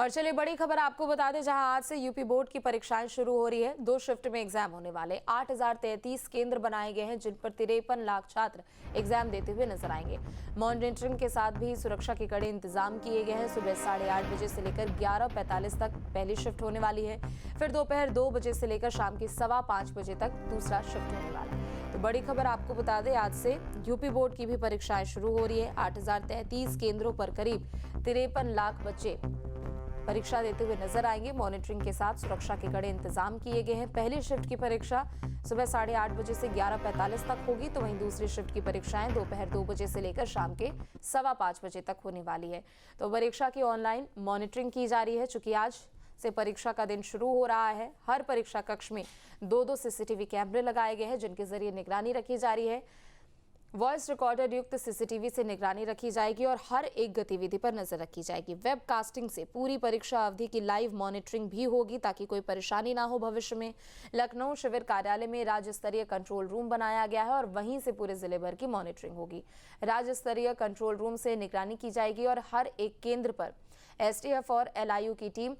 और चलिए बड़ी खबर आपको बता दें, जहां आज से यूपी बोर्ड की परीक्षाएं शुरू हो रही है। 2 शिफ्ट में एग्जाम होने वाले 8033 केंद्र बनाए गए हैं, जिन पर 53 लाख छात्र एग्जाम देते हुए नजर आएंगे। मॉनिटरिंग के साथ भी सुरक्षा के कड़े इंतजाम किए गए हैं। सुबह 8:30 बजे से लेकर 11:45 तक पहली शिफ्ट होने वाली है, फिर दोपहर 2 बजे से लेकर शाम के 5:15 बजे तक दूसरा शिफ्ट होने वाला है। तो बड़ी खबर आपको बता दें, आज से यूपी बोर्ड की भी परीक्षाएं शुरू हो रही है। 8033 केंद्रों पर करीब 53 लाख बच्चे परीक्षा देते हुए नजर आएंगे। मॉनिटरिंग के साथ सुरक्षा के कड़े इंतजाम किए गए हैं। पहली शिफ्ट की परीक्षा सुबह 8:30 बजे से 11:45 तक होगी, तो वहीं दूसरी शिफ्ट की परीक्षाएं दोपहर 2 बजे से लेकर शाम के 5:15 बजे तक होने वाली है। तो परीक्षा की ऑनलाइन मॉनिटरिंग की जा रही है। चूंकि आज से परीक्षा का दिन शुरू हो रहा है, हर परीक्षा कक्ष में 2-2 सीसीटीवी कैमरे लगाए गए हैं, जिनके जरिए निगरानी रखी जा रही है। वॉइस रिकॉर्डर युक्त सीसीटीवी से निगरानी रखी जाएगी और हर एक गतिविधि पर नजर रखी जाएगी। वेब कास्टिंग से पूरी परीक्षा अवधि की लाइव मॉनिटरिंग भी होगी, ताकि कोई परेशानी ना हो भविष्य में। लखनऊ शिविर कार्यालय में राज्य स्तरीय कंट्रोल रूम बनाया गया है और वहीं से पूरे जिले भर की मॉनिटरिंग होगी। राज्य स्तरीय कंट्रोल रूम से निगरानी की जाएगी और हर एक केंद्र पर एसटीएफ और एलआईयू की टीम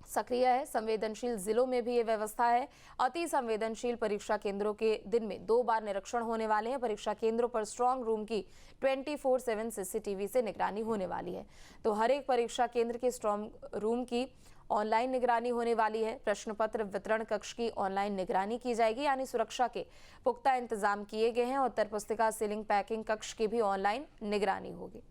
सक्रिय है। संवेदनशील जिलों में भी ये व्यवस्था है। अति संवेदनशील परीक्षा केंद्रों के दिन में 2 बार निरीक्षण होने वाले हैं। परीक्षा केंद्रों पर स्ट्रांग रूम की 24/7 सीसीटीवी से निगरानी होने वाली है। तो हर एक परीक्षा केंद्र के स्ट्रांग रूम की ऑनलाइन निगरानी होने वाली है। प्रश्न पत्र वितरण कक्ष की ऑनलाइन निगरानी की जाएगी, यानी सुरक्षा के पुख्ता इंतजाम किए गए हैं। उत्तर पुस्तिका सीलिंग पैकिंग कक्ष की भी ऑनलाइन निगरानी होगी।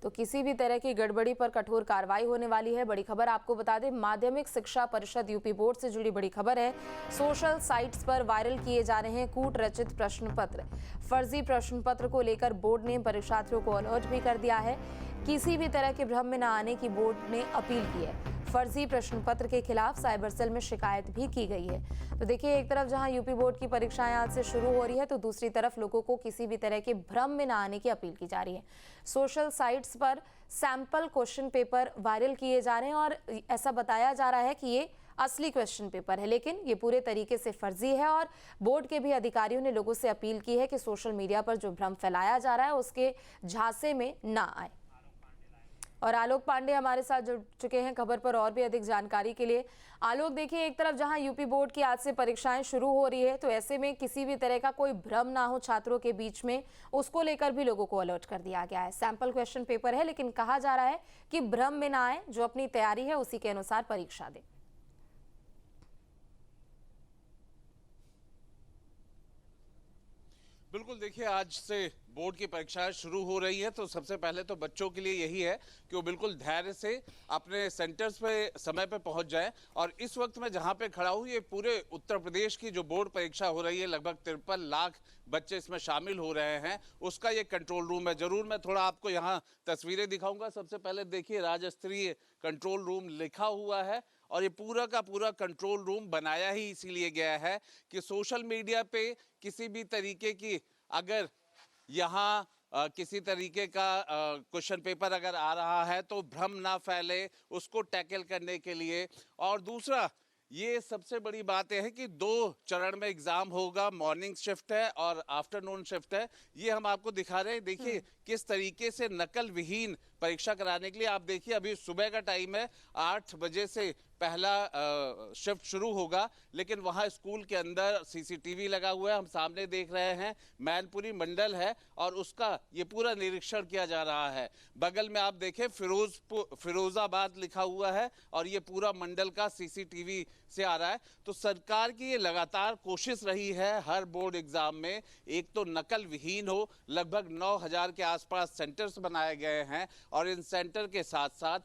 तो किसी भी तरह की गड़बड़ी पर कठोर कार्रवाई होने वाली है। बड़ी खबर आपको बता दें, माध्यमिक शिक्षा परिषद यूपी बोर्ड से जुड़ी बड़ी खबर है। सोशल साइट्स पर वायरल किए जा रहे हैं कूट रचित प्रश्न पत्र। फर्जी प्रश्न पत्र को लेकर बोर्ड ने परीक्षार्थियों को अलर्ट भी कर दिया है। किसी भी तरह के भ्रम में न आने की बोर्ड ने अपील की है। फर्जी प्रश्न पत्र के खिलाफ साइबर सेल में शिकायत भी की गई है। तो देखिए, एक तरफ जहां यूपी बोर्ड की परीक्षाएं आज से शुरू हो रही है, तो दूसरी तरफ लोगों को किसी भी तरह के भ्रम में न आने की अपील की जा रही है। सोशल साइट्स पर सैंपल क्वेश्चन पेपर वायरल किए जा रहे हैं और ऐसा बताया जा रहा है कि ये असली क्वेश्चन पेपर है, लेकिन ये पूरे तरीके से फर्जी है। और बोर्ड के भी अधिकारियों ने लोगों से अपील की है कि सोशल मीडिया पर जो भ्रम फैलाया जा रहा है उसके झांसे में ना आए। और आलोक पांडे हमारे साथ जुड़ चुके हैं खबर पर और भी अधिक जानकारी के लिए। आलोक, देखिए, एक तरफ जहां यूपी बोर्ड की आज से परीक्षाएं शुरू हो रही है, तो ऐसे में किसी भी तरह का कोई भ्रम ना हो छात्रों के बीच में, उसको लेकर भी लोगों को अलर्ट कर दिया गया है। सैंपल क्वेश्चन पेपर है, लेकिन कहा जा रहा है कि भ्रम में ना आए, जो अपनी तैयारी है उसी के अनुसार परीक्षा दें। बिल्कुल, देखिए, आज से बोर्ड की परीक्षाएं शुरू हो रही है, तो सबसे पहले तो बच्चों के लिए यही है कि वो बिल्कुल धैर्य से अपने सेंटर्स पे समय पे पहुंच जाएं। और इस वक्त मैं जहां पे खड़ा हूं, ये पूरे उत्तर प्रदेश की जो बोर्ड परीक्षा हो रही है, लगभग 53 लाख बच्चे इसमें शामिल हो रहे हैं, उसका ये कंट्रोल रूम है। जरूर मैं थोड़ा आपको यहाँ तस्वीरें दिखाऊंगा। सबसे पहले देखिए, राज्य स्तरीय कंट्रोल रूम लिखा हुआ है और ये पूरा का पूरा कंट्रोल रूम बनाया ही इसीलिए गया है कि सोशल मीडिया पे किसी भी तरीके की अगर यहाँ किसी तरीके का क्वेश्चन पेपर अगर आ रहा है तो भ्रम ना फैले, उसको टैकल करने के लिए। और दूसरा, ये सबसे बड़ी बात यह है कि 2 चरण में एग्जाम होगा। मॉर्निंग शिफ्ट है और आफ्टरनून शिफ्ट है। ये हम आपको दिखा रहे हैं। देखिए किस तरीके से नकल विहीन परीक्षा कराने के लिए। आप देखिए, अभी सुबह का टाइम है, 8 बजे से पहला शिफ्ट शुरू होगा, लेकिन वहाँ स्कूल के अंदर सीसीटीवी लगा हुआ है। हम सामने देख रहे हैं मैनपुरी मंडल है और उसका ये पूरा निरीक्षण किया जा रहा है। बगल में आप देखें फिरोजाबाद लिखा हुआ है और ये पूरा मंडल का सीसीटीवी से आ रहा है। तो सरकार की ये लगातार कोशिश रही है हर बोर्ड एग्जाम में एक तो नकल विहीन हो। लगभग 9000 के आसपास सेंटर्स बनाए गए हैं और इन सेंटर के साथ साथ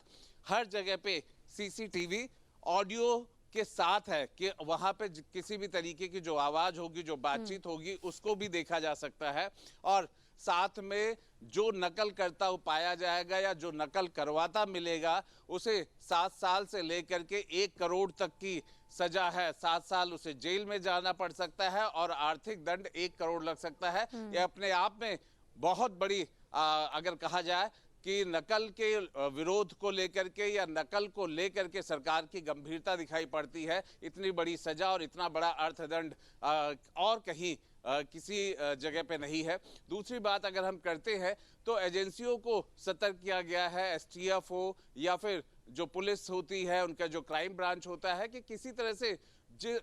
हर जगह पे सीसीटीवी ऑडियो के साथ है कि वहां पे किसी भी तरीके की जो आवाज होगी, जो बातचीत होगी, उसको भी देखा जा सकता है। और साथ में जो नकल करता वो पाया जाएगा या जो नकल करवाता मिलेगा, उसे 7 साल से लेकर के 1 करोड़ तक की सजा है। 7 साल उसे जेल में जाना पड़ सकता है और आर्थिक दंड 1 करोड़ लग सकता है। यह अपने आप में बहुत बड़ी अगर कहा जाए कि नकल के विरोध को लेकर के या नकल को लेकर के सरकार की गंभीरता दिखाई पड़ती है। इतनी बड़ी सजा और इतना बड़ा अर्थदंड और कहीं किसी जगह पे नहीं है। दूसरी बात अगर हम करते हैं तो एजेंसियों को सतर्क किया गया है, एसटीएफ हो या फिर जो पुलिस होती है, उनका जो क्राइम ब्रांच होता है, कि किसी तरह से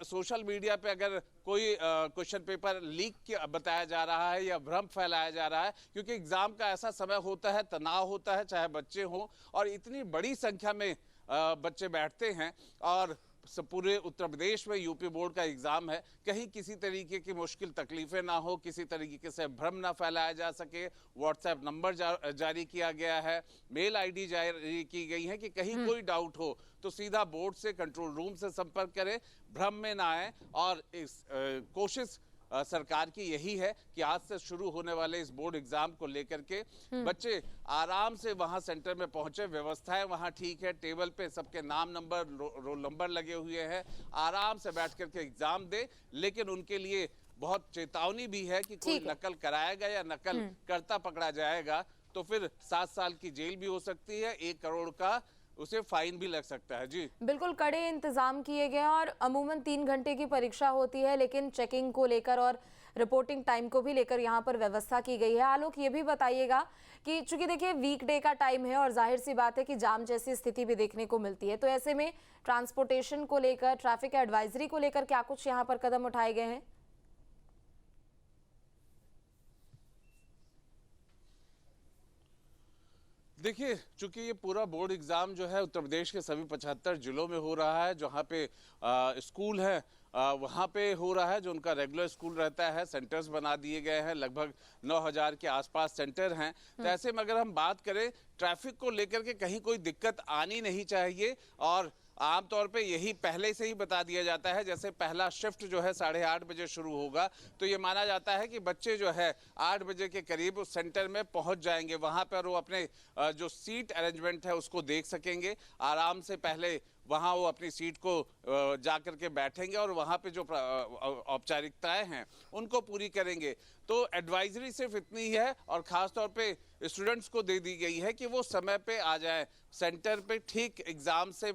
सोशल मीडिया पे अगर कोई क्वेश्चन पेपर लीक बताया जा रहा है या भ्रम फैलाया जा रहा है, क्योंकि एग्जाम का ऐसा समय होता है, तनाव होता है, चाहे बच्चे हों, और इतनी बड़ी संख्या में बच्चे बैठते हैं और पूरे उत्तर प्रदेश में यूपी बोर्ड का एग्जाम है, कहीं किसी तरीके की मुश्किल तकलीफें ना हो, किसी तरीके से भ्रम ना फैलाया जा सके। व्हाट्सएप नंबर जारी किया गया है, मेल आईडी जारी की गई है कि कहीं कोई डाउट हो तो सीधा बोर्ड से, कंट्रोल रूम से संपर्क करें, भ्रम में ना आए। और इस कोशिश सरकार की यही है कि आज से शुरू होने वाले इस बोर्ड एग्जाम को लेकर के बच्चे आराम से वहां सेंटर में पहुंचे। व्यवस्थाएं वहां ठीक है, टेबल पे सबके नाम नंबर, रोल नंबर लगे हुए हैं, आराम से बैठ करके एग्जाम दे। लेकिन उनके लिए बहुत चेतावनी भी है कि कोई नकल कराएगा या नकल करता पकड़ा जाएगा तो फिर 7 साल की जेल भी हो सकती है, 1 करोड़ का उसे फाइन भी लग सकता है। जी बिल्कुल कड़े इंतजाम किए गए हैं और अमूमन 3 घंटे की परीक्षा होती है, लेकिन चेकिंग को लेकर और रिपोर्टिंग टाइम को भी लेकर यहाँ पर व्यवस्था की गई है। आलोक, ये भी बताइएगा कि चूंकि देखिए वीकडे का टाइम है और जाहिर सी बात है कि जाम जैसी स्थिति भी देखने को मिलती है, तो ऐसे में ट्रांसपोर्टेशन को लेकर, ट्रैफिक एडवाइजरी को लेकर क्या कुछ यहाँ पर कदम उठाए गए हैं? देखिए, चूंकि ये पूरा बोर्ड एग्जाम जो है उत्तर प्रदेश के सभी 75 जिलों में हो रहा है, जहाँ पे स्कूल है वहाँ पे हो रहा है, जो उनका रेगुलर स्कूल रहता है। सेंटर्स बना दिए गए हैं, लगभग 9000 के आसपास सेंटर हैं। तो ऐसे में अगर हम बात करें ट्रैफिक को लेकर के, कहीं कोई दिक्कत आनी नहीं चाहिए। और आमतौर पे यही पहले से ही बता दिया जाता है, जैसे पहला शिफ्ट जो है 8:30 बजे शुरू होगा, तो ये माना जाता है कि बच्चे जो है 8 बजे के करीब उस सेंटर में पहुंच जाएंगे। वहां पर वो अपने जो सीट अरेंजमेंट है उसको देख सकेंगे आराम से। पहले वहां वो अपनी सीट को जा करके बैठेंगे और वहां पे जो औपचारिकताएं हैं उनको पूरी करेंगे। तो एडवाइजरी सिर्फ इतनी है, और खास तौर पे स्टूडेंट्स को दे दी गई है कि वो समय पे आ जाएं सेंटर पे, ठीक एग्जाम से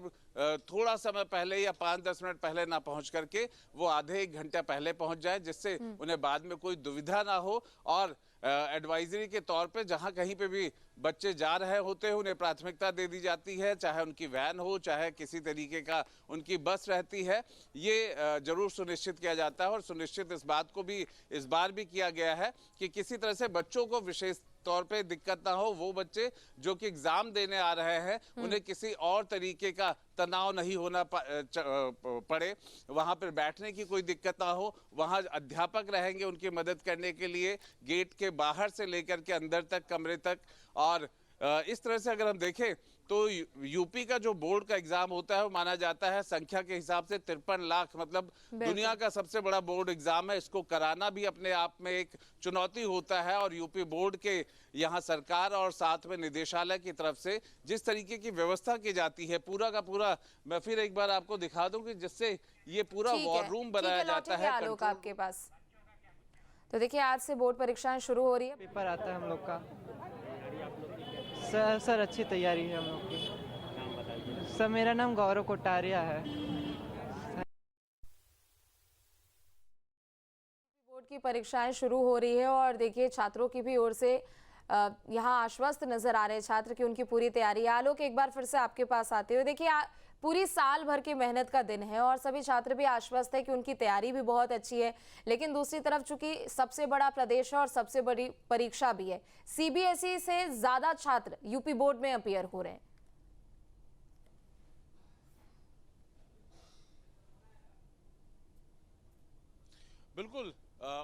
थोड़ा समय पहले या 5-10 मिनट पहले ना पहुंच करके वो आधे 1 घंटा पहले पहुंच जाए, जिससे उन्हें बाद में कोई दुविधा ना हो। और एडवाइजरी के तौर पे जहां कहीं पे भी बच्चे जा रहे होते हैं उन्हें प्राथमिकता दे दी जाती है, चाहे उनकी वैन हो, चाहे किसी तरीके का उनकी बस रहती है। ये जरूर सुनिश्चित किया जाता है। और सुनिश्चित इस बात को भी इस बार भी किया गया है कि किसी तरह से बच्चों को विशेष तौर पे दिक्कत ना हो। वो बच्चे जो कि एग्जाम देने आ रहे हैं उन्हें किसी और तरीके का तनाव नहीं होना पड़े, वहां पर बैठने की कोई दिक्कत ना हो। वहां अध्यापक रहेंगे उनकी मदद करने के लिए, गेट के बाहर से लेकर के अंदर तक, कमरे तक। और इस तरह से अगर हम देखें तो यूपी का जो बोर्ड का एग्जाम होता है वो माना जाता है संख्या के हिसाब से 53 लाख, मतलब दुनिया का सबसे बड़ा बोर्ड एग्जाम है। इसको कराना भी अपने आप में एक चुनौती होता है। और यूपी बोर्ड के यहाँ सरकार और साथ में निदेशालय की तरफ से जिस तरीके की व्यवस्था की जाती है, पूरा का पूरा, मैं फिर एक बार आपको दिखा दूं कि जिससे ये पूरा वॉर रूम बनाया जाता है। आलोक आपके पास तो देखिए आज से बोर्ड परीक्षाएं शुरू हो रही है, पेपर आता है हम लोग का। सर अच्छी तैयारी है हम लोग की। सर मेरा नाम गौरव कोटारिया है। बोर्ड की परीक्षाएं शुरू हो रही है और देखिए छात्रों की भी ओर से यहाँ आश्वस्त नजर आ रहे हैं छात्र की उनकी पूरी तैयारी है। आलोक, एक बार फिर से आपके पास आते हुए, देखिए पूरी साल भर की मेहनत का दिन है और सभी छात्र भी आश्वस्त है कि उनकी तैयारी भी बहुत अच्छी है, लेकिन दूसरी तरफ चूंकि सबसे बड़ा प्रदेश है और सबसे बड़ी परीक्षा भी है, सीबीएसई से ज्यादा छात्र यूपी बोर्ड में अपीयर हो रहे हैं। बिल्कुल,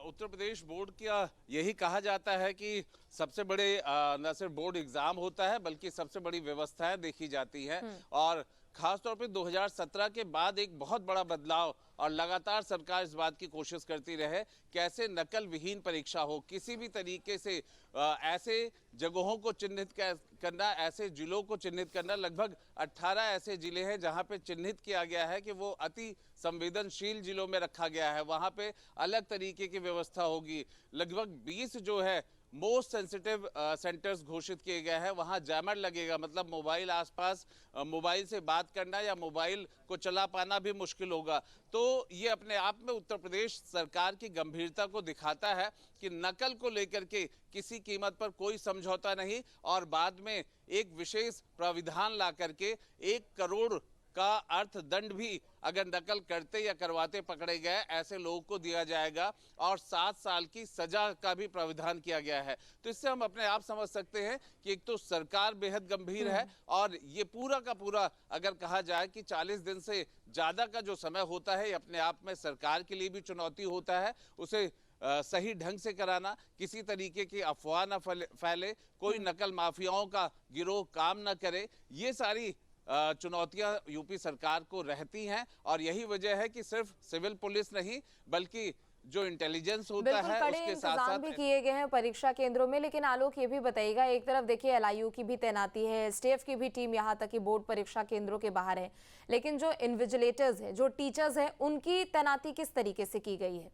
उत्तर प्रदेश बोर्ड का यही कहा जाता है कि सबसे बड़े न सिर्फ बोर्ड एग्जाम होता है बल्कि सबसे बड़ी व्यवस्थाएं देखी जाती हैं। और खासतौर पे 2017 के बाद एक बहुत बड़ा बदलाव, और लगातार सरकार इस बात की कोशिश करती रहे कैसे नकल विहीन परीक्षा हो। किसी भी तरीके से ऐसे जगहों को चिन्हित करना, ऐसे जिलों को चिन्हित करना, लगभग 18 ऐसे जिले हैं जहां पे चिन्हित किया गया है कि वो अति संवेदनशील जिलों में रखा गया है, वहां पे अलग तरीके की व्यवस्था होगी। लगभग 20 जो है मोस्ट सेंसिटिव सेंटर्स घोषित किए गए हैं। वहां जैमर लगेगा, मतलब मोबाइल आसपास, मोबाइल से बात करना या मोबाइल को चला पाना भी मुश्किल होगा। तो ये अपने आप में उत्तर प्रदेश सरकार की गंभीरता को दिखाता है कि नकल को लेकर के किसी कीमत पर कोई समझौता नहीं, और बाद में एक विशेष प्राविधान ला करके 1 करोड़ का अर्थदंड भी अगर नकल करते या करवाते पकड़े गए ऐसे लोगों को दिया जाएगा, और 7 साल की सजा का भी प्राविधान किया गया है। तो इससे हम अपने आप समझ सकते हैं कि एक तो सरकार बेहद गंभीर है, और ये पूरा का पूरा अगर कहा जाए कि 40 दिन से ज्यादा का जो समय होता है, ये अपने आप में सरकार के लिए भी चुनौती होता है। उसे सही ढंग से कराना, किसी तरीके की अफवाह न फैले, कोई नकल माफियाओं का गिरोह काम न करे, ये सारी चुनौतियां यूपी सरकार को रहती हैं। और यही वजह है कि सिर्फ सिविल पुलिस नहीं, बल्कि जो इंटेलिजेंस होता है कड़े उसके साथ इंतजाम साथ भी किए गए हैं परीक्षा केंद्रों में। लेकिन आलोक, ये भी बताइएगा, एक तरफ देखिए LIU की भी तैनाती है, STF की भी टीम यहाँ तक कि बोर्ड परीक्षा केंद्रों के बाहर है, लेकिन जो इन्विजिलेटर्स है, जो टीचर्स है, उनकी तैनाती किस तरीके से की गई है?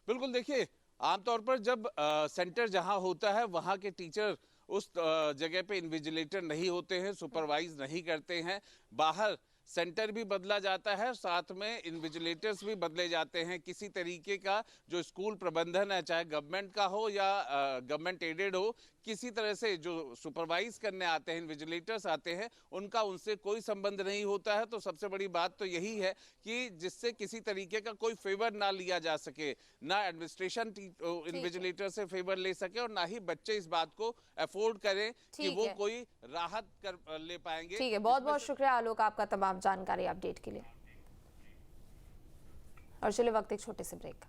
बिल्कुल, देखिए आमतौर पर जब सेंटर जहां होता है वहां के टीचर उस जगह पे इन्विजिलेटर नहीं होते हैं, सुपरवाइज नहीं करते हैं। बाहर सेंटर भी बदला जाता है, साथ में इन्विजिलेटर्स भी बदले जाते हैं। किसी तरीके का जो स्कूल प्रबंधन है, चाहे गवर्नमेंट का हो या गवर्नमेंट एडेड हो, किसी तरह से जो सुपरवाइज करने आते हैं, इन्विजिलेटर्स आते हैं, उनका उनसे कोई संबंध नहीं होता है। तो सबसे बड़ी बात तो यही है कि जिससे किसी तरीके का कोई फेवर ना लिया जा सके, ना एडमिनिस्ट्रेशन इन्विजिलेटर से फेवर ले सके, और ना ही बच्चे इस बात को अफोर्ड करें कि वो कोई राहत कर ले पाएंगे। ठीक है, बहुत बहुत शुक्रिया आलोक आपका तमाम जानकारी अपडेट के लिए। और चलिए वक्त एक छोटे से ब्रेक का।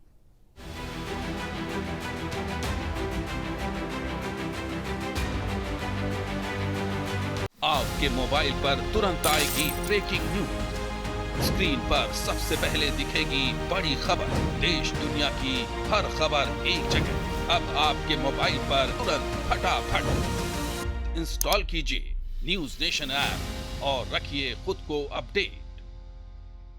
आपके मोबाइल पर तुरंत आएगी ब्रेकिंग न्यूज। स्क्रीन पर सबसे पहले दिखेगी बड़ी खबर, देश दुनिया की हर खबर एक जगह। अब आपके मोबाइल पर तुरंत फटाफट इंस्टॉल कीजिए न्यूज नेशन ऐप और रखिए खुद को अपडेट।